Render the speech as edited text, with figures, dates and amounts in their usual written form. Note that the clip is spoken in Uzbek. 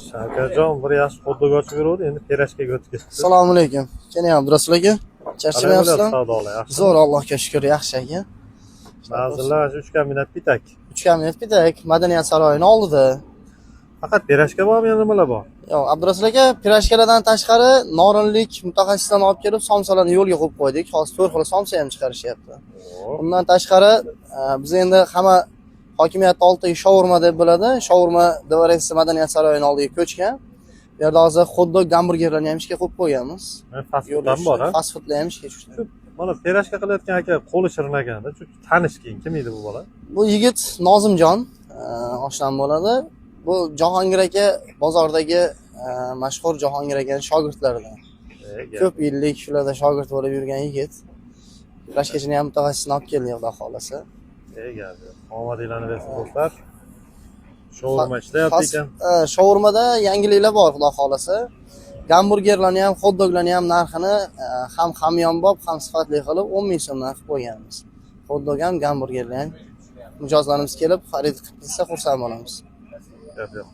Shavkatjon bir yaxshi hot-dog ochib beruvdi, endi pirojkaga o'tib ketdi. Assalomu alaykum. Keling, Abdurasul aka. Charchamayapsizlar? Savdolar yaxshi. Zo'r, Allohga shukr, yaxshi aka. Manzillar 3 kabinat bitak. 3 kabinat bitak, Madaniyat saroyining oldida. Faqat pirojka bormi, yana nimalar bor? Yo'q, Abdurasul aka, pirojkalardan tashqari norinlik mutaxassisdan olib kelib, somsalarni yo'lga qo'yib qo'ydik. Hozir 4 xil somsa ham chiqarishyapti. Bundan tashqari, biz endi hamma hokimiyatning oldidagi shaurma deb biladi. Shaurma Dvorets Madaniyat saroyining oldiga ko'chgan. Bu yerda hozir hot-dog, gamburgerlarni ham ishga qo'yib qo'yganmiz. Fast food ham bor, ha? Fast foodlar ham ishga tushdi. Mana pirojka qilayotgan aka qo'li shirin ekanda, chunki tanish keyin kim edi bu bola? Bu yigit Nozimjon oshnam bo'ladi. Bu Jahongir aka bozordagi mashhur Jahongir akaning shogirdlaridan. Ko'p yillik shularda shogird bo'lib yurgan yigit. Rashkachini ham mutaxassisni olib keldik, xudo xolasa. Geldi. Omadinglarni bersin do'stlar. Shaurma ishlayapti ekan. Shaurmada yangiliklar bor, xudo xolasa. Gamburgerlarni ham, hot-doglarni ham narxini ham hamyonbop, ham sifatli qilib 10 ming so'mdan qilib qo'yganmiz. Hot-dog ham, gamburgerlar ham mijozlarimiz kelib xarid qilsa xursand bo'lamiz. Yo'q.